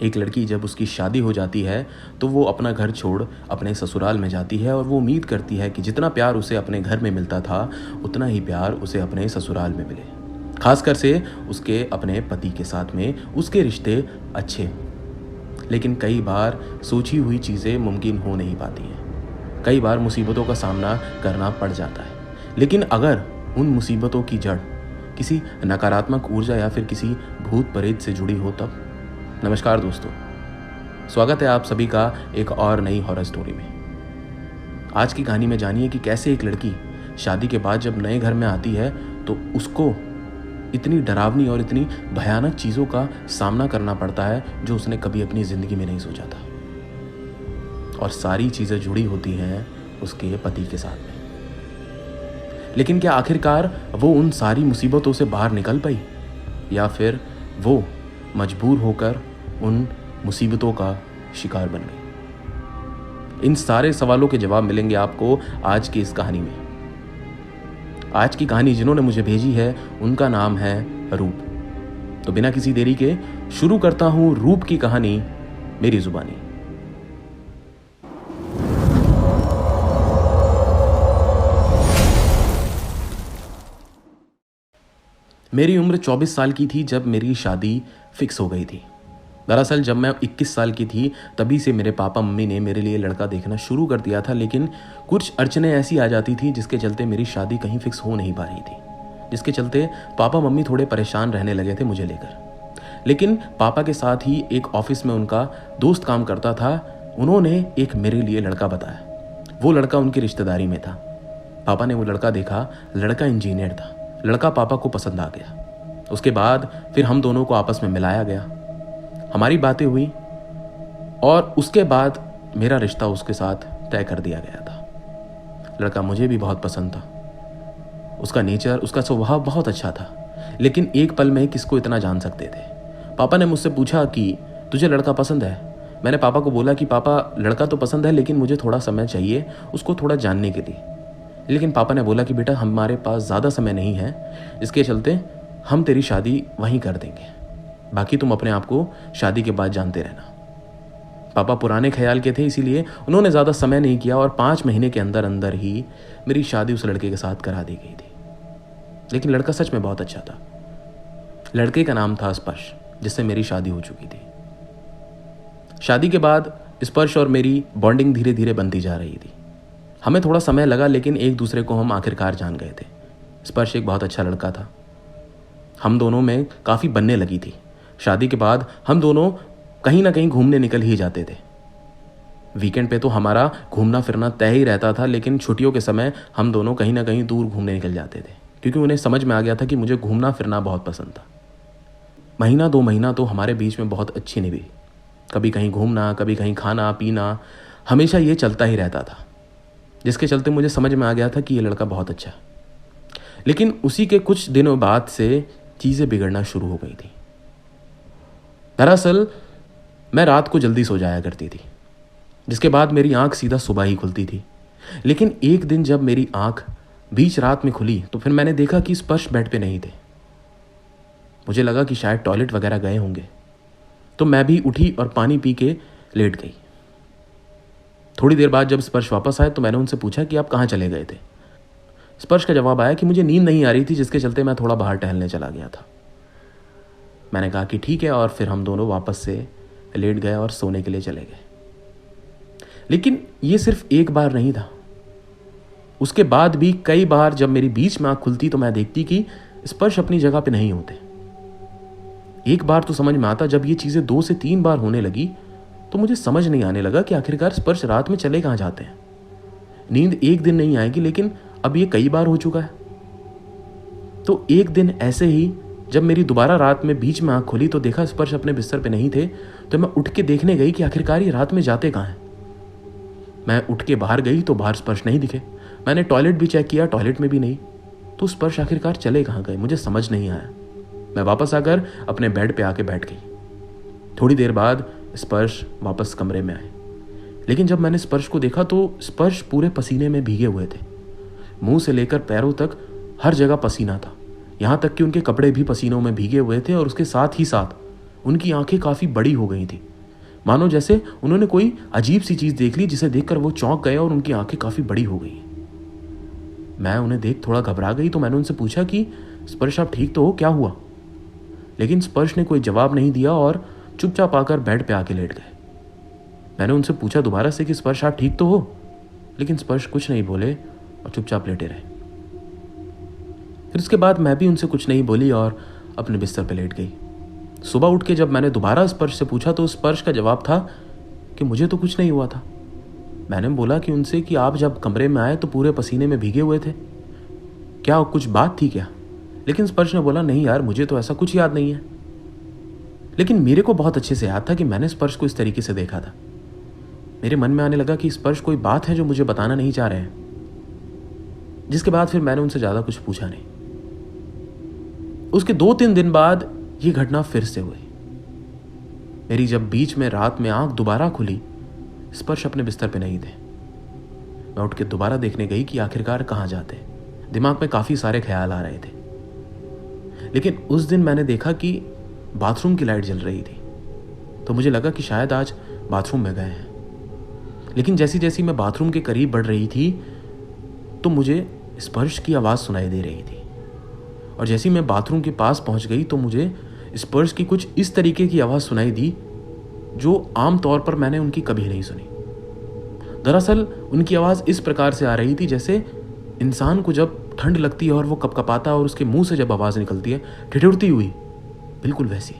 एक लड़की जब उसकी शादी हो जाती है तो वो अपना घर छोड़ अपने ससुराल में जाती है और वो उम्मीद करती है कि जितना प्यार उसे अपने घर में मिलता था उतना ही प्यार उसे अपने ससुराल में मिले। खासकर से उसके अपने पति के साथ में उसके रिश्ते अच्छे हों। लेकिन कई बार सोची हुई चीज़ें मुमकिन हो नहीं पाती हैं। कई बार मुसीबतों का सामना करना पड़ जाता है। लेकिन अगर उन मुसीबतों की जड़ किसी नकारात्मक ऊर्जा या फिर किसी भूत प्रेत से जुड़ी हो तब। नमस्कार दोस्तों, स्वागत है आप सभी का एक और नई हॉरर स्टोरी में। आज की कहानी में जानिए कि कैसे एक लड़की शादी के बाद जब नए घर में आती है तो उसको इतनी डरावनी और इतनी भयानक चीज़ों का सामना करना पड़ता है जो उसने कभी अपनी ज़िंदगी में नहीं सोचा था। और सारी चीज़ें जुड़ी होती हैं उसके पति के साथ में। लेकिन क्या आखिरकार वो उन सारी मुसीबतों से बाहर निकल पाई या फिर वो मजबूर होकर उन मुसीबतों का शिकार बन गई? इन सारे सवालों के जवाब मिलेंगे आपको आज की इस कहानी में। आज की कहानी जिन्होंने मुझे भेजी है उनका नाम है रूप। तो बिना किसी देरी के शुरू करता हूं रूप की कहानी मेरी जुबानी। मेरी उम्र 24 साल की थी जब मेरी शादी फिक्स हो गई थी। दरअसल जब मैं 21 साल की थी तभी से मेरे पापा मम्मी ने मेरे लिए लड़का देखना शुरू कर दिया था, लेकिन कुछ अड़चनें ऐसी आ जाती थी जिसके चलते मेरी शादी कहीं फिक्स हो नहीं पा रही थी, जिसके चलते पापा मम्मी थोड़े परेशान रहने लगे थे मुझे लेकर। लेकिन पापा के साथ ही एक ऑफिस में उनका दोस्त काम करता था, उन्होंने एक मेरे लिए लड़का बताया। वो लड़का उनकी रिश्तेदारी में था। पापा ने वो लड़का देखा, लड़का इंजीनियर था। लड़का पापा को पसंद आ गया। उसके बाद फिर हम दोनों को आपस में मिलाया गया, हमारी बातें हुई और उसके बाद मेरा रिश्ता उसके साथ तय कर दिया गया था। लड़का मुझे भी बहुत पसंद था। उसका नेचर, उसका स्वभाव बहुत अच्छा था। लेकिन एक पल में किसको इतना जान सकते थे। पापा ने मुझसे पूछा कि तुझे लड़का पसंद है? मैंने पापा को बोला कि पापा लड़का तो पसंद है लेकिन मुझे थोड़ा समय चाहिए उसको थोड़ा जानने के लिए। लेकिन पापा ने बोला कि बेटा हमारे पास ज़्यादा समय नहीं है, इसके चलते हम तेरी शादी वहीं कर देंगे, बाकी तुम अपने आप को शादी के बाद जानते रहना। पापा पुराने ख्याल के थे, इसीलिए उन्होंने ज़्यादा समय नहीं किया और 5 महीने के अंदर अंदर ही मेरी शादी उस लड़के के साथ करा दी गई थी। लेकिन लड़का सच में बहुत अच्छा था। लड़के का नाम था स्पर्श, जिससे मेरी शादी हो चुकी थी। शादी के बाद स्पर्श और मेरी बॉन्डिंग धीरे धीरे बनती जा रही थी। हमें थोड़ा समय लगा लेकिन एक दूसरे को हम आखिरकार जान गए थे। स्पर्श एक बहुत अच्छा लड़का था। हम दोनों में काफ़ी बनने लगी थी। शादी के बाद हम दोनों कहीं ना कहीं घूमने निकल ही जाते थे। वीकेंड पे तो हमारा घूमना फिरना तय ही रहता था, लेकिन छुट्टियों के समय हम दोनों कहीं ना कहीं दूर घूमने निकल जाते थे, क्योंकि उन्हें समझ में आ गया था कि मुझे घूमना फिरना बहुत पसंद था। महीना 2 महीना तो हमारे बीच में बहुत अच्छी निभाई। कभी कहीं घूमना, कभी कहीं खाना पीना, हमेशा ये चलता ही रहता था, जिसके चलते मुझे समझ में आ गया था कि ये लड़का बहुत अच्छा है। लेकिन उसी के कुछ दिनों बाद से चीज़ें बिगड़ना शुरू हो गई थी। दरअसल मैं रात को जल्दी सो जाया करती थी, जिसके बाद मेरी आंख सीधा सुबह ही खुलती थी। लेकिन एक दिन जब मेरी आंख बीच रात में खुली तो फिर मैंने देखा कि स्पर्श बेड पे नहीं थे। मुझे लगा कि शायद टॉयलेट वगैरह गए होंगे, तो मैं भी उठी और पानी पी के लेट गई। थोड़ी देर बाद जब स्पर्श वापस आए तो मैंने उनसे पूछा कि आप कहाँ चले गए थे। स्पर्श का जवाब आया कि मुझे नींद नहीं आ रही थी, जिसके चलते मैं थोड़ा बाहर टहलने चला गया था। मैंने कहा कि ठीक है, और फिर हम दोनों वापस से लेट गए और सोने के लिए चले गए। लेकिन ये सिर्फ एक बार नहीं था। उसके बाद भी कई बार जब मेरी बीच में आंख खुलती तो मैं देखती कि स्पर्श अपनी जगह पे नहीं होते। एक बार तो समझ में आता, जब ये चीजें 2 से 3 बार होने लगी तो मुझे समझ नहीं आने लगा कि आखिरकार स्पर्श रात में चले कहाँ जाते हैं। नींद एक दिन नहीं आएगी, लेकिन अब ये कई बार हो चुका है। तो एक दिन ऐसे ही जब मेरी दोबारा रात में बीच में आंख खुली तो देखा स्पर्श अपने बिस्तर पे नहीं थे। तो मैं उठ के देखने गई कि आखिरकार ये रात में जाते कहाँ हैं। मैं उठ के बाहर गई तो बाहर स्पर्श नहीं दिखे। मैंने टॉयलेट भी चेक किया, टॉयलेट में भी नहीं। तो स्पर्श आखिरकार चले कहाँ गए, मुझे समझ नहीं आया। मैं वापस आकर अपने बेड पे आके बैठ गई। थोड़ी देर बाद स्पर्श वापस कमरे में आए, लेकिन जब मैंने स्पर्श को देखा तो स्पर्श पूरे पसीने में भीगे हुए थे। मुंह से लेकर पैरों तक हर जगह पसीना था, यहाँ तक कि उनके कपड़े भी पसीनों में भीगे हुए थे और उसके साथ ही साथ उनकी आंखें काफ़ी बड़ी हो गई थी, मानो जैसे उन्होंने कोई अजीब सी चीज़ देख ली जिसे देखकर वो चौंक गए और उनकी आंखें काफ़ी बड़ी हो गई। मैं उन्हें देख थोड़ा घबरा गई तो मैंने उनसे पूछा कि स्पर्श आप ठीक तो हो, क्या हुआ? लेकिन स्पर्श ने कोई जवाब नहीं दिया और चुपचाप आकर बेड पे आके लेट गए। मैंने उनसे पूछा दोबारा से कि स्पर्श आप ठीक तो हो, लेकिन स्पर्श कुछ नहीं बोले और चुपचाप लेटे रहे। फिर उसके बाद मैं भी उनसे कुछ नहीं बोली और अपने बिस्तर पे लेट गई। सुबह उठ के जब मैंने दोबारा स्पर्श से पूछा तो स्पर्श का जवाब था कि मुझे तो कुछ नहीं हुआ था। मैंने बोला कि उनसे कि आप जब कमरे में आए तो पूरे पसीने में भीगे हुए थे, क्या कुछ बात थी क्या? लेकिन स्पर्श ने बोला नहीं यार, मुझे तो ऐसा कुछ याद नहीं है। लेकिन मेरे को बहुत अच्छे से याद था कि मैंने स्पर्श को इस तरीके से देखा था। मेरे मन में आने लगा कि स्पर्श कोई बात है जो मुझे बताना नहीं चाह रहे हैं। जिसके बाद फिर मैंने उनसे ज़्यादा कुछ पूछा नहीं। उसके 2-3 दिन बाद ये घटना फिर से हुई। मेरी जब बीच में रात में आंख दोबारा खुली, स्पर्श अपने बिस्तर पे नहीं थे। मैं उठ के दोबारा देखने गई कि आखिरकार कहाँ जाते। दिमाग में काफ़ी सारे ख्याल आ रहे थे। लेकिन उस दिन मैंने देखा कि बाथरूम की लाइट जल रही थी, तो मुझे लगा कि शायद आज बाथरूम में गए हैं। लेकिन जैसी जैसी मैं बाथरूम के करीब बढ़ रही थी तो मुझे स्पर्श की आवाज़ सुनाई दे रही थी, और जैसी मैं बाथरूम के पास पहुंच गई तो मुझे स्पर्श की कुछ इस तरीके की आवाज़ सुनाई दी जो आम तौर पर मैंने उनकी कभी नहीं सुनी। दरअसल उनकी आवाज़ इस प्रकार से आ रही थी जैसे इंसान को जब ठंड लगती है और वो कपकपाता है और उसके मुंह से जब आवाज़ निकलती है ठिठुरती हुई, बिल्कुल वैसी।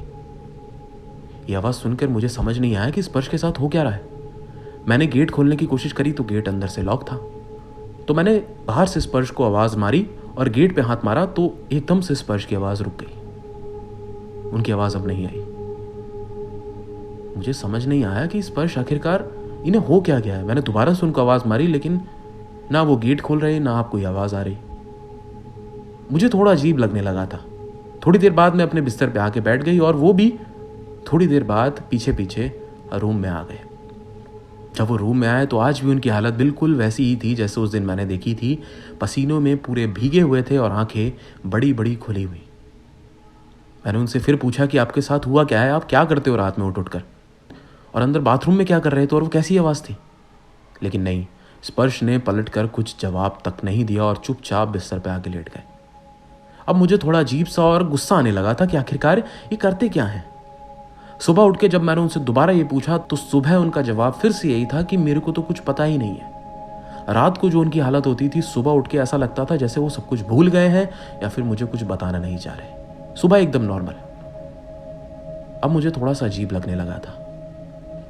ये आवाज़ सुनकर मुझे समझ नहीं आया कि स्पर्श के साथ हो क्या रहा है। मैंने गेट खोलने की कोशिश करी तो गेट अंदर से लॉक था। तो मैंने बाहर से स्पर्श को आवाज़ मारी और गेट पे हाथ मारा तो एकदम से स्पर्श की आवाज़ रुक गई। उनकी आवाज़ अब नहीं आई। मुझे समझ नहीं आया कि स्पर्श आखिरकार इन्हें हो क्या गया है। मैंने दोबारा से उनको आवाज़ मारी लेकिन ना वो गेट खोल रहे ना आप कोई आवाज़ आ रही। मुझे थोड़ा अजीब लगने लगा था। थोड़ी देर बाद मैं अपने बिस्तर पे आके बैठ गई और वो भी थोड़ी देर बाद पीछे पीछे रूम में आ गए। जब वो रूम में आए तो आज भी उनकी हालत बिल्कुल वैसी ही थी जैसे उस दिन मैंने देखी थी। पसीनों में पूरे भीगे हुए थे और आंखें बड़ी बड़ी खुली हुई। मैंने उनसे फिर पूछा कि आपके साथ हुआ क्या है, आप क्या करते हो रात में उठ कर, और अंदर बाथरूम में क्या कर रहे थे और वो कैसी आवाज़ थी? लेकिन नहीं, स्पर्श ने पलट कर कुछ जवाब तक नहीं दिया और चुपचाप बिस्तर पर आके लेट गए। अब मुझे थोड़ा अजीब सा और गुस्सा आने लगा था कि आखिरकार ये करते क्या हैं। सुबह उठ के जब मैंने उनसे दोबारा ये पूछा तो सुबह उनका जवाब फिर से यही था कि मेरे को तो कुछ पता ही नहीं है। रात को जो उनकी हालत होती थी, सुबह उठ के ऐसा लगता था जैसे वो सब कुछ भूल गए हैं या फिर मुझे कुछ बताना नहीं चाह रहे। सुबह एकदम नॉर्मल। अब मुझे थोड़ा सा अजीब लगने लगा था,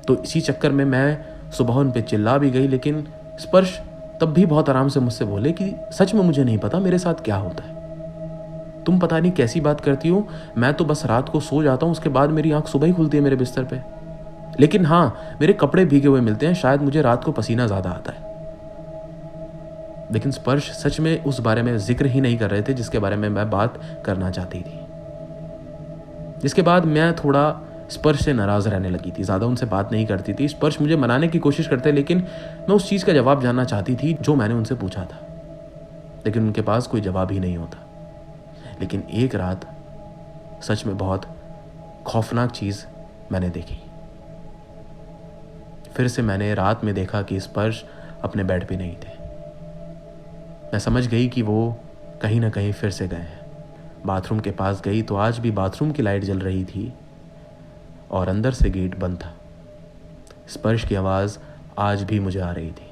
तो इसी चक्कर में मैं सुबह उन पे चिल्ला भी गई। लेकिन स्पर्श तब भी बहुत आराम से मुझसे बोले कि सच में मुझे नहीं पता मेरे साथ क्या होता है। तुम पता नहीं कैसी बात करती हो, मैं तो बस रात को सो जाता हूँ, उसके बाद मेरी आंख सुबह ही खुलती है मेरे बिस्तर पे। लेकिन हाँ, मेरे कपड़े भीगे हुए मिलते हैं, शायद मुझे रात को पसीना ज़्यादा आता है। लेकिन स्पर्श सच में उस बारे में जिक्र ही नहीं कर रहे थे जिसके बारे में मैं बात करना चाहती थी। जिसके बाद मैं थोड़ा स्पर्श से नाराज़ रहने लगी थी, ज़्यादा उनसे बात नहीं करती थी। स्पर्श मुझे मनाने की कोशिश करते, लेकिन मैं उस चीज़ का जवाब जानना चाहती थी जो मैंने उनसे पूछा था, लेकिन उनके पास कोई जवाब ही नहीं होता। लेकिन एक रात सच में बहुत खौफनाक चीज़ मैंने देखी। फिर से मैंने रात में देखा कि स्पर्श अपने बेड पे नहीं थे। मैं समझ गई कि वो कहीं ना कहीं फिर से गए हैं। बाथरूम के पास गई तो आज भी बाथरूम की लाइट जल रही थी और अंदर से गेट बंद था। स्पर्श की आवाज़ आज भी मुझे आ रही थी,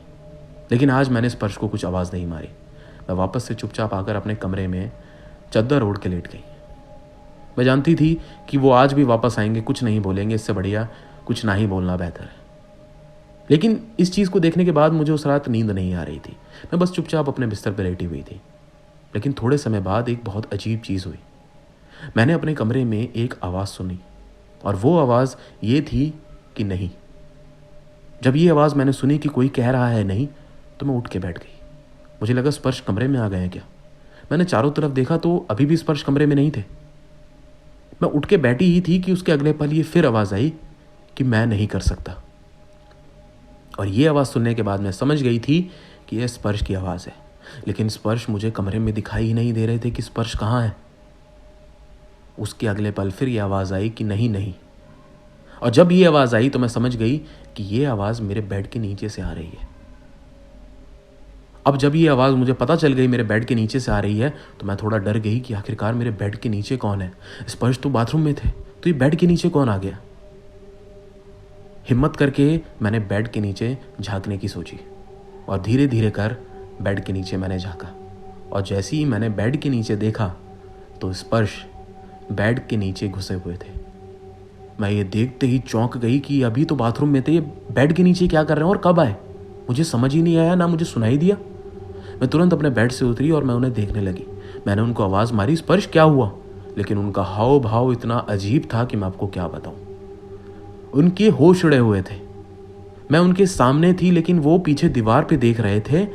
लेकिन आज मैंने स्पर्श को कुछ आवाज़ नहीं मारी। मैं वापस से चुपचाप आकर अपने कमरे में चद्दर ओढ़ के लेट गई। मैं जानती थी कि वो आज भी वापस आएंगे, कुछ नहीं बोलेंगे, इससे बढ़िया कुछ ना ही बोलना बेहतर है। लेकिन इस चीज़ को देखने के बाद मुझे उस रात नींद नहीं आ रही थी। मैं बस चुपचाप अपने बिस्तर पर लेटी हुई थी। लेकिन थोड़े समय बाद एक बहुत अजीब चीज़ हुई। मैंने अपने कमरे में एक आवाज़ सुनी और वो आवाज़ ये थी कि नहीं। जब ये आवाज़ मैंने सुनी कि कोई कह रहा है नहीं, तो मैं उठ के बैठ गई। मुझे लगा स्पर्श कमरे में आ गए हैं क्या। मैंने चारों तरफ देखा तो अभी भी स्पर्श कमरे में नहीं थे। मैं उठ के बैठी ही थी कि उसके अगले पल ये फिर आवाज़ आई कि मैं नहीं कर सकता। और ये आवाज़ सुनने के बाद मैं समझ गई थी कि यह स्पर्श की आवाज़ है। लेकिन स्पर्श मुझे कमरे में दिखाई ही नहीं दे रहे थे कि स्पर्श कहाँ है। उसके अगले पल फिर ये आवाज़ आई कि नहीं नहीं। और जब ये आवाज़ आई तो मैं समझ गई कि ये आवाज़ मेरे बेड के नीचे से आ रही है। अब जब ये आवाज़ मुझे पता चल गई मेरे बेड के नीचे से आ रही है तो मैं थोड़ा डर गई कि आखिरकार मेरे बेड के नीचे कौन है। स्पर्श तो बाथरूम में थे, तो ये बेड के नीचे कौन आ गया। हिम्मत करके मैंने बेड के नीचे झांकने की सोची और धीरे धीरे कर बेड के नीचे मैंने झांका। और जैसे ही मैंने बेड के नीचे देखा तो स्पर्श बेड के नीचे घुसे हुए थे। मैं ये देखते ही चौंक गई कि अभी तो बाथरूम में थे, ये बेड के नीचे क्या कर रहे हैं और कब आए। मुझे समझ ही नहीं आया, ना मुझे सुनाई दिया। मैं तुरंत अपने बेड से उतरी और मैं उन्हें देखने लगी। मैंने उनको आवाज़ मारी, स्पर्श क्या हुआ, लेकिन उनका हाव भाव इतना अजीब था कि मैं आपको क्या बताऊं। उनके होश उड़े हुए थे। मैं उनके सामने थी लेकिन वो पीछे दीवार पे देख रहे थे।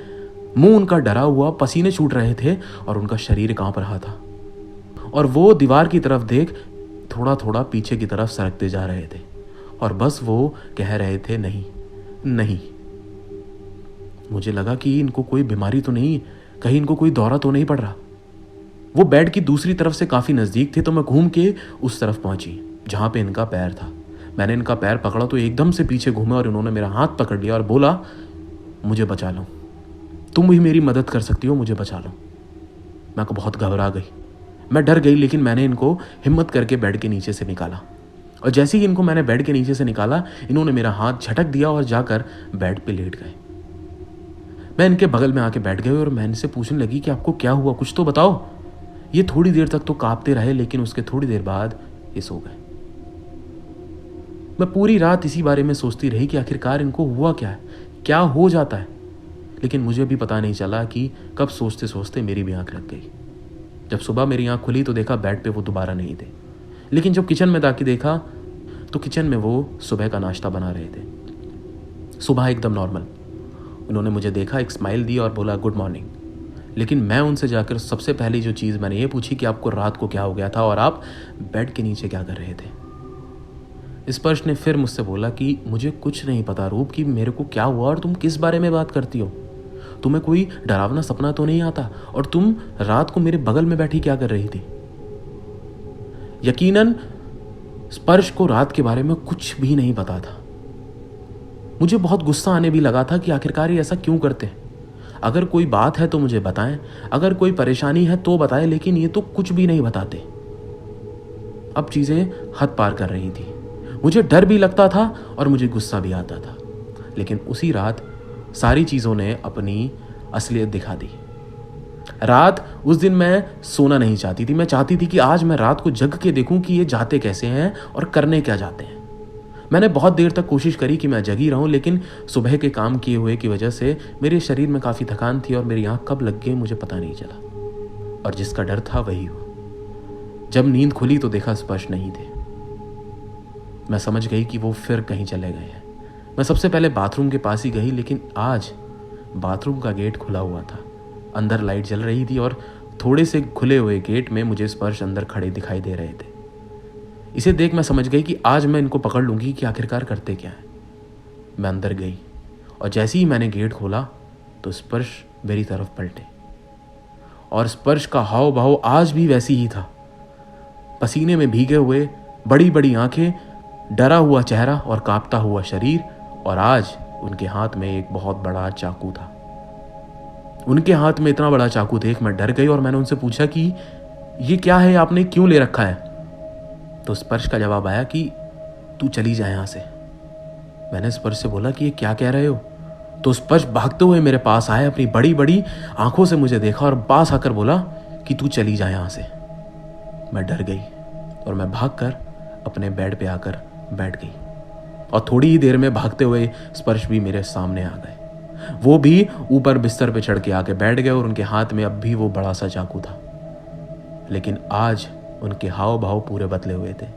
मुंह उनका डरा हुआ, पसीने छूट रहे थे और उनका शरीर कांप रहा था। और वो दीवार की तरफ देख थोड़ा थोड़ा पीछे की तरफ सरकते जा रहे थे और बस वो कह रहे थे नहीं नहीं। मुझे लगा कि इनको कोई बीमारी तो नहीं, कहीं इनको कोई दौरा तो नहीं पड़ रहा। वो बेड की दूसरी तरफ से काफ़ी नज़दीक थे तो मैं घूम के उस तरफ पहुंची जहाँ पे इनका पैर था। मैंने इनका पैर पकड़ा तो एकदम से पीछे घूमे और इन्होंने मेरा हाथ पकड़ लिया और बोला, मुझे बचा लो, तुम भी मेरी मदद कर सकती हो, मुझे बचा लो। मैं को बहुत घबरा गई, मैं डर गई, लेकिन मैंने इनको हिम्मत करके बेड के नीचे से निकाला। और जैसे ही इनको मैंने बेड के नीचे से निकाला इन्होंने मेरा हाथ झटक दिया और जाकर बेड पे लेट गए। मैं इनके बगल में आके बैठ गई और मैं इनसे पूछने लगी कि आपको क्या हुआ, कुछ तो बताओ। ये थोड़ी देर तक तो कांपते रहे लेकिन उसके थोड़ी देर बाद ये सो गए। मैं पूरी रात इसी बारे में सोचती रही कि आखिरकार इनको हुआ क्या है, क्या हो जाता है, लेकिन मुझे भी पता नहीं चला कि कब सोचते सोचते मेरी भी आंख लग गई। जब सुबह मेरी आंख खुली तो देखा बेड पे वो दोबारा नहीं थे, लेकिन जब किचन में जाके देखा तो किचन में वो सुबह का नाश्ता बना रहे थे। सुबह एकदम नॉर्मल। उन्होंने मुझे देखा, एक स्माइल दी और बोला गुड मॉर्निंग। लेकिन मैं उनसे जाकर सबसे पहली जो चीज़ मैंने ये पूछी कि आपको रात को क्या हो गया था और आप बेड के नीचे क्या कर रहे थे। स्पर्श ने फिर मुझसे बोला कि मुझे कुछ नहीं पता रूप कि मेरे को क्या हुआ और तुम किस बारे में बात करती हो। तुम्हें कोई डरावना सपना तो नहीं आता, और तुम रात को मेरे बगल में बैठी क्या कर रही थी। यकीनन स्पर्श को रात के बारे में कुछ भी नहीं पता था। मुझे बहुत गुस्सा आने भी लगा था कि आखिरकार ये ऐसा क्यों करते हैं। अगर कोई बात है तो मुझे बताएं, अगर कोई परेशानी है तो बताएं, लेकिन ये तो कुछ भी नहीं बताते। अब चीजें हद पार कर रही थी। मुझे डर भी लगता था और मुझे गुस्सा भी आता था, लेकिन उसी रात सारी चीज़ों ने अपनी असलियत दिखा दी। रात उस दिन मैं सोना नहीं चाहती थी। मैं चाहती थी कि आज मैं रात को जग के देखूं कि ये जाते कैसे हैं और करने क्या जाते हैं। मैंने बहुत देर तक कोशिश करी कि मैं जगी रहूं, लेकिन सुबह के काम किए हुए की वजह से मेरे शरीर में काफ़ी थकान थी और मेरी आंख कब लग गई मुझे पता नहीं चला। और जिसका डर था वही हुआ। जब नींद खुली तो देखा स्पर्श नहीं थे। मैं समझ गई कि वो फिर कहीं चले गए हैं। मैं सबसे पहले बाथरूम के पास ही गई, लेकिन आज बाथरूम का गेट खुला हुआ था। अंदर लाइट जल रही थी और थोड़े से खुले हुए गेट में मुझे स्पर्श अंदर खड़े दिखाई दे रहे थे। इसे देख मैं समझ गई कि आज मैं इनको पकड़ लूंगी कि आखिरकार करते क्या है। मैं अंदर गई और जैसे ही मैंने गेट खोला तो स्पर्श मेरी तरफ पलटे और स्पर्श का हाव भाव आज भी वैसी ही था। पसीने में भीगे हुए, बड़ी बड़ी आंखें, डरा हुआ चेहरा और कांपता हुआ शरीर, और आज उनके हाथ में एक बहुत बड़ा चाकू था। उनके हाथ में इतना बड़ा चाकू देख मैं डर गई और मैंने उनसे पूछा कि ये क्या है, आपने क्यों ले रखा है। तो स्पर्श का जवाब आया कि तू चली जा यहां से। मैंने स्पर्श से बोला कि ये क्या कह रहे हो। तो स्पर्श भागते हुए मेरे पास आए, अपनी बड़ी बड़ी आंखों से मुझे देखा और पास आकर बोला कि तू चली जा यहां से। मैं डर गई और मैं भागकर अपने बेड पे आकर बैठ गई और थोड़ी ही देर में भागते हुए स्पर्श भी मेरे सामने आ गए। वो भी ऊपर बिस्तर पे चढ़ के आके बैठ गए और उनके हाथ में अब भी वो बड़ा सा चाकू था, लेकिन आज उनके हाव भाव पूरे बदले हुए थे।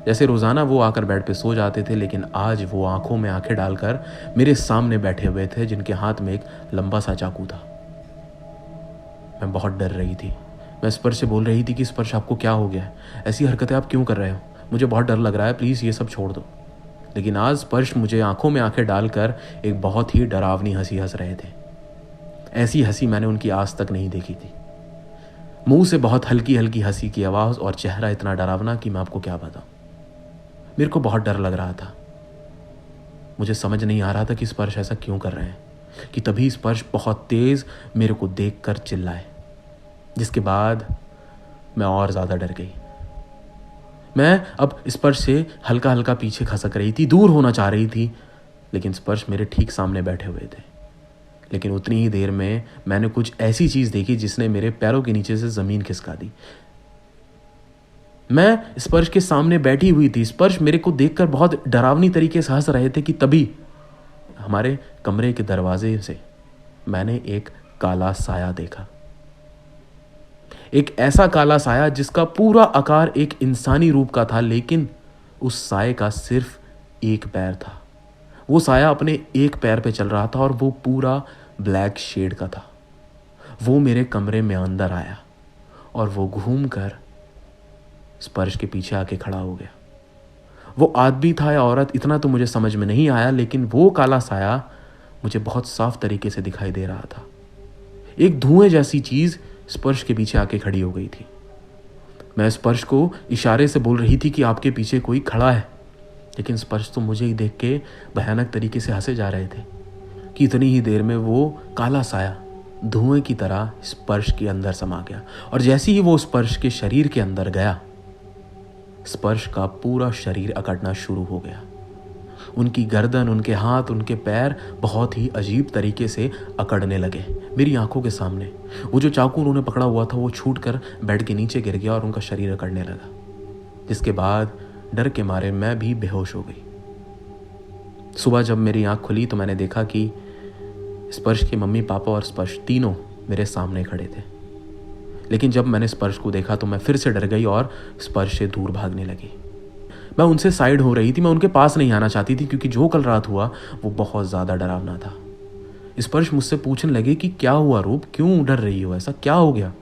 जैसे रोजाना वो आकर बेड पे सो जाते थे, लेकिन आज वो आंखों में आंखें डालकर मेरे सामने बैठे हुए थे, जिनके हाथ में एक लंबा सा चाकू था। मैं बहुत डर रही थी। मैं स्पर्श से बोल रही थी कि स्पर्श आपको क्या हो गया है, ऐसी हरकतें आप क्यों कर रहे हो, मुझे बहुत डर लग रहा है, प्लीज़ ये सब छोड़ दो। लेकिन आज स्पर्श मुझे आंखों में आंखें डालकर एक बहुत ही डरावनी हंसी हंस रहे थे। ऐसी हंसी मैंने उनकी आज तक नहीं देखी थी। मुंह से बहुत हल्की हल्की हंसी की आवाज़ और चेहरा इतना डरावना कि मैं आपको क्या बताऊं। मेरे को बहुत डर लग रहा था। मुझे समझ नहीं आ रहा था कि स्पर्श ऐसा क्यों कर रहे हैं कि तभी स्पर्श बहुत तेज मेरे को देखकर चिल्लाए, जिसके बाद मैं और ज्यादा डर गई। मैं अब स्पर्श से हल्का हल्का पीछे खसक रही थी, दूर होना चाह रही थी, लेकिन स्पर्श मेरे ठीक सामने बैठे हुए थे। लेकिन उतनी ही देर में मैंने कुछ ऐसी चीज देखी जिसने मेरे पैरों के नीचे से जमीन खिसका दी। मैं स्पर्श के सामने बैठी हुई थी। स्पर्श मेरे को देखकर बहुत डरावनी तरीके से हंस रहे थे कि तभी हमारे कमरे के दरवाजे से मैंने एक काला साया देखा। एक ऐसा काला साया जिसका पूरा आकार एक इंसानी रूप का था, लेकिन उस साये का सिर्फ एक पैर था। वो साया अपने एक पैर पे चल रहा था और वो पूरा ब्लैक शेड का था। वो मेरे कमरे में अंदर आया और वो घूमकर स्पर्श के पीछे आके खड़ा हो गया। वो आदमी था या औरत इतना तो मुझे समझ में नहीं आया, लेकिन वो काला साया मुझे बहुत साफ तरीके से दिखाई दे रहा था। एक धुएं जैसी चीज स्पर्श के पीछे आके खड़ी हो गई थी। मैं स्पर्श को इशारे से बोल रही थी कि आपके पीछे कोई खड़ा है, लेकिन स्पर्श तो मुझे ही देख के भयानक तरीके से हंसे जा रहे थे कि इतनी ही देर में वो काला साया धुएं की तरह स्पर्श के अंदर समा गया। और जैसे ही वो स्पर्श के शरीर के अंदर गया, स्पर्श का पूरा शरीर अकड़ना शुरू हो गया। उनकी गर्दन, उनके हाथ, उनके पैर बहुत ही अजीब तरीके से अकड़ने लगे मेरी आंखों के सामने। वो जो चाकू उन्होंने पकड़ा हुआ था वो छूटकर बेड के नीचे गिर गया और उनका शरीर अकड़ने लगा, जिसके बाद डर के मारे मैं भी बेहोश हो गई। सुबह जब मेरी आंख खुली तो मैंने देखा कि स्पर्श के मम्मी पापा और स्पर्श तीनों मेरे सामने खड़े थे। लेकिन जब मैंने स्पर्श को देखा तो मैं फिर से डर गई और स्पर्श से दूर भागने लगी। मैं उनसे साइड हो रही थी, मैं उनके पास नहीं आना चाहती थी क्योंकि जो कल रात हुआ वो बहुत ज़्यादा डरावना था। स्पर्श मुझसे पूछने लगे कि क्या हुआ रूप, क्यों डर रही हो, ऐसा क्या हो गया।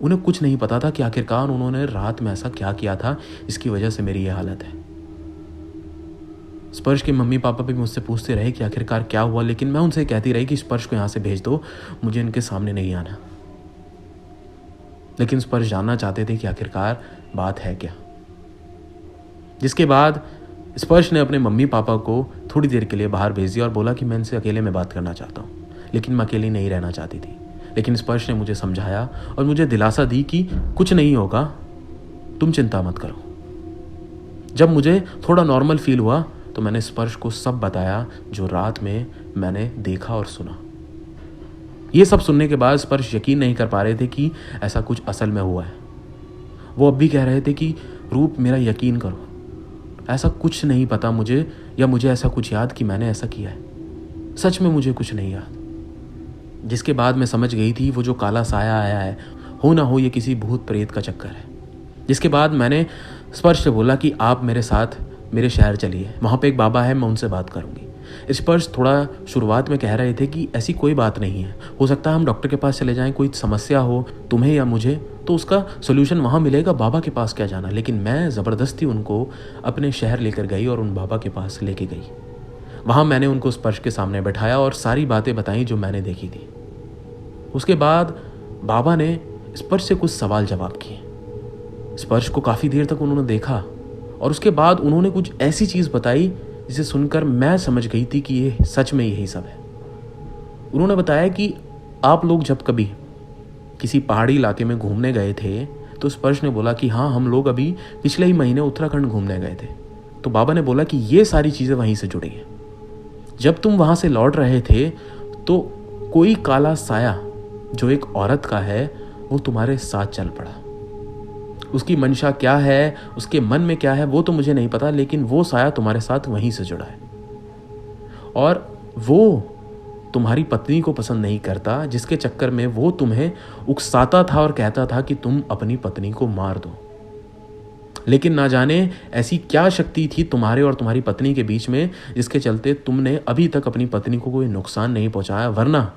उन्हें कुछ नहीं पता था कि आखिरकार उन्होंने रात में ऐसा क्या किया था इसकी वजह से मेरी ये हालत है। स्पर्श के मम्मी पापा भी मुझसे पूछते रहे कि आखिरकार क्या हुआ, लेकिन मैं उनसे कहती रही कि स्पर्श को यहाँ से भेज दो, मुझे इनके सामने नहीं आना। लेकिन स्पर्श जानना चाहते थे कि आखिरकार बात है क्या। जिसके बाद स्पर्श ने अपने मम्मी पापा को थोड़ी देर के लिए बाहर भेज दिया और बोला कि मैं इनसे अकेले में बात करना चाहता हूँ, लेकिन मैं अकेली नहीं रहना चाहती थी। लेकिन स्पर्श ने मुझे समझाया और मुझे दिलासा दी कि कुछ नहीं होगा, तुम चिंता मत करो। जब मुझे थोड़ा नॉर्मल फील हुआ तो मैंने स्पर्श को सब बताया जो रात में मैंने देखा और सुना। ये सब सुनने के बाद स्पर्श यकीन नहीं कर पा रहे थे कि ऐसा कुछ असल में हुआ है। वो अब भी कह रहे थे कि रूप मेरा यकीन करो, ऐसा कुछ नहीं पता मुझे, या मुझे ऐसा कुछ याद कि मैंने ऐसा किया है। सच में मुझे कुछ नहीं याद। जिसके बाद मैं समझ गई थी वो जो काला साया आया है, हो ना हो ये किसी भूत प्रेत का चक्कर है। जिसके बाद मैंने स्पर्श से बोला कि आप मेरे साथ मेरे शहर चलिए, वहाँ पे एक बाबा है, मैं उनसे बात करूँगी। स्पर्श थोड़ा शुरुआत में कह रहे थे कि ऐसी कोई बात नहीं है, हो सकता है हम डॉक्टर के पास चले जाएं, कोई समस्या हो तुम्हें या मुझे तो उसका सोल्यूशन वहाँ मिलेगा, बाबा के पास क्या जाना। लेकिन मैं ज़बरदस्ती उनको अपने शहर लेकर गई और उन बाबा के पास लेके गई। वहाँ मैंने उनको स्पर्श के सामने बैठाया और सारी बातें बताई जो मैंने देखी थी। उसके बाद बाबा ने स्पर्श से कुछ सवाल जवाब किए। स्पर्श को काफ़ी देर तक उन्होंने देखा और उसके बाद उन्होंने कुछ ऐसी चीज़ बताई जिसे सुनकर मैं समझ गई थी कि ये सच में यही सब है। उन्होंने बताया कि आप लोग जब कभी किसी पहाड़ी इलाके में घूमने गए थे तो स्पर्श ने बोला कि हाँ, हम लोग अभी पिछले ही महीने उत्तराखंड घूमने गए थे। तो बाबा ने बोला कि ये सारी चीज़ें वहीं से जुड़ी हैं। जब तुम वहाँ से लौट रहे थे तो कोई काला साया जो एक औरत का है वो तुम्हारे साथ चल पड़ा। उसकी मंशा क्या है, उसके मन में क्या है वो तो मुझे नहीं पता, लेकिन वो साया तुम्हारे साथ वहीं से जुड़ा है। और वो तुम्हारी पत्नी को पसंद नहीं करता, जिसके चक्कर में वो तुम्हें उकसाता था और कहता था कि तुम अपनी पत्नी को मार दो। लेकिन ना जाने ऐसी क्या शक्ति थी तुम्हारे और तुम्हारी पत्नी के बीच में जिसके चलते तुमने अभी तक अपनी पत्नी को कोई नुकसान नहीं पहुंचाया, वरना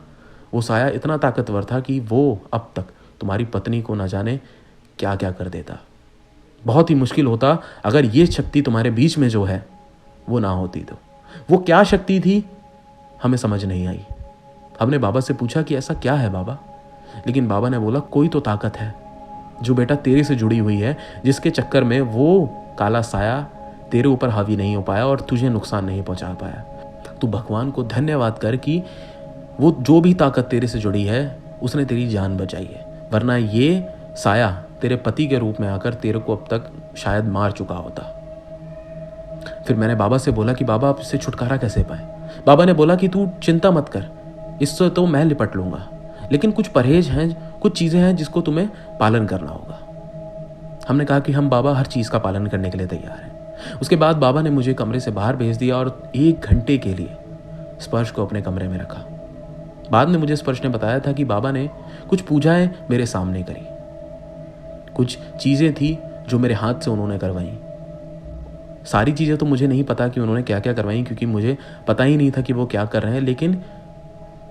वो साया इतना ताकतवर था कि वो अब तक तुम्हारी पत्नी को ना जाने क्या क्या कर देता। बहुत ही मुश्किल होता अगर ये शक्ति तुम्हारे बीच में जो है वो ना होती। तो वो क्या शक्ति थी हमें समझ नहीं आई। हमने बाबा से पूछा कि ऐसा क्या है बाबा, लेकिन बाबा ने बोला कोई तो ताकत है जो बेटा तेरे से जुड़ी हुई है, जिसके चक्कर में वो काला साया तेरे ऊपर हावी नहीं हो पाया और तुझे नुकसान नहीं पहुंचा पाया। तू भगवान को धन्यवाद कर कि वो जो भी ताकत तेरे से जुड़ी है उसने तेरी जान बचाई है, वरना ये साया तेरे पति के रूप में आकर तेरे को अब तक शायद मार चुका होता। फिर मैंने बाबा से बोला कि बाबा आप इससे छुटकारा कैसे पाए। बाबा ने बोला कि तू चिंता मत कर, इससे तो मैं लिपट लूंगा, लेकिन कुछ परहेज हैं, कुछ चीजें हैं जिसको तुम्हें पालन करना होगा। हमने कहा कि हम बाबा हर चीज का पालन करने के लिए तैयार हैं। उसके बाद बाबा ने मुझे कमरे से बाहर भेज दिया और 1 घंटे के लिए स्पर्श को अपने कमरे में रखा। बाद में मुझे स्पर्श ने बताया था कि बाबा ने कुछ पूजाएं मेरे सामने करी, कुछ चीजें थी जो मेरे हाथ से उन्होंने करवाई। सारी चीजें तो मुझे नहीं पता कि उन्होंने क्या क्या करवाई, क्योंकि मुझे पता ही नहीं था कि वो क्या कर रहे हैं। लेकिन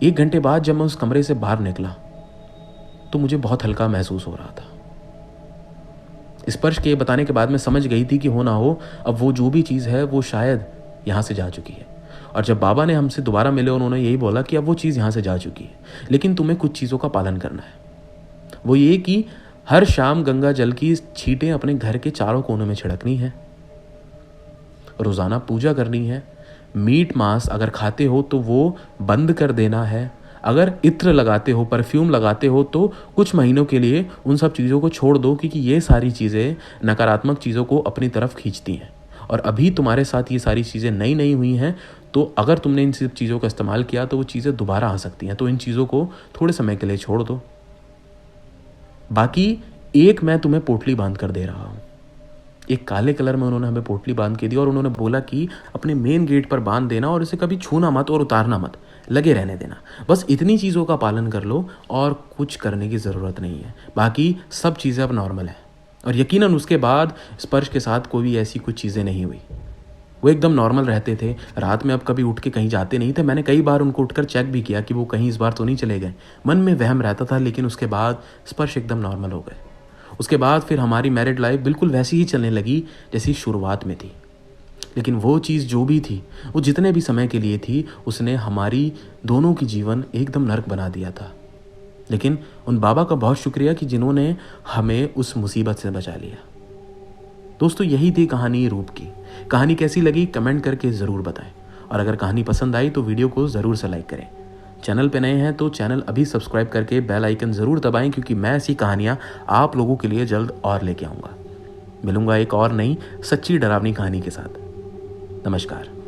1 घंटे बाद जब मैं उस कमरे से बाहर निकला तो मुझे बहुत हल्का महसूस हो रहा था। स्पर्श के बताने के बाद मैं समझ गई थी कि हो ना हो अब वो जो भी चीज़ है वो शायद यहाँ से जा चुकी है। और जब बाबा ने हमसे दोबारा मिले उन्होंने यही बोला कि अब वो चीज़ यहाँ से जा चुकी है, लेकिन तुम्हें कुछ चीज़ों का पालन करना है। वो ये कि हर शाम गंगा जल की छींटें अपने घर के चारों कोनों में छिड़कनी है, रोज़ाना पूजा करनी है, मीट मांस अगर खाते हो तो वो बंद कर देना है, अगर इत्र लगाते हो, परफ्यूम लगाते हो तो कुछ महीनों के लिए उन सब चीज़ों को छोड़ दो, क्योंकि ये सारी चीज़ें नकारात्मक चीज़ों को अपनी तरफ खींचती हैं। और अभी तुम्हारे साथ ये सारी चीज़ें नई नई हुई हैं, तो अगर तुमने इन सब चीज़ों का इस्तेमाल किया तो वो चीज़ें दोबारा आ सकती हैं। तो इन चीज़ों को थोड़े समय के लिए छोड़ दो। बाकी एक मैं तुम्हें पोटली बांध कर दे रहा हूँ। एक काले कलर में उन्होंने हमें पोटली बांध के दी और उन्होंने बोला कि अपने मेन गेट पर बांध देना और इसे कभी छूना मत और उतारना मत, लगे रहने देना। बस इतनी चीज़ों का पालन कर लो और कुछ करने की ज़रूरत नहीं है। बाकी सब चीज़ें अब नॉर्मल है। और यकीनन उसके बाद स्पर्श के साथ कोई भी ऐसी कुछ चीज़ें नहीं हुई। वो एकदम नॉर्मल रहते थे। रात में अब कभी उठ के कहीं जाते नहीं थे। मैंने कई बार उनको उठकर चेक भी किया कि वो कहीं इस बार तो नहीं चले गए। मन में वहम रहता था, लेकिन उसके बाद स्पर्श एकदम नॉर्मल हो गए। उसके बाद फिर हमारी मैरिड लाइफ बिल्कुल वैसी ही चलने लगी जैसी शुरुआत में थी। लेकिन वो चीज़ जो भी थी वो जितने भी समय के लिए थी उसने हमारी दोनों की जीवन एकदम नर्क बना दिया था। लेकिन उन बाबा का बहुत शुक्रिया कि जिन्होंने हमें उस मुसीबत से बचा लिया। दोस्तों यही थी कहानी रूप की। कहानी कैसी लगी कमेंट करके ज़रूर बताएं, और अगर कहानी पसंद आई तो वीडियो को ज़रूर से लाइक करें। चैनल पे नए हैं तो चैनल अभी सब्सक्राइब करके बेल आइकन ज़रूर दबाएं, क्योंकि मैं ऐसी कहानियाँ आप लोगों के लिए जल्द और लेके आऊँगा। मिलूंगा एक और नई सच्ची डरावनी कहानी के साथ। नमस्कार।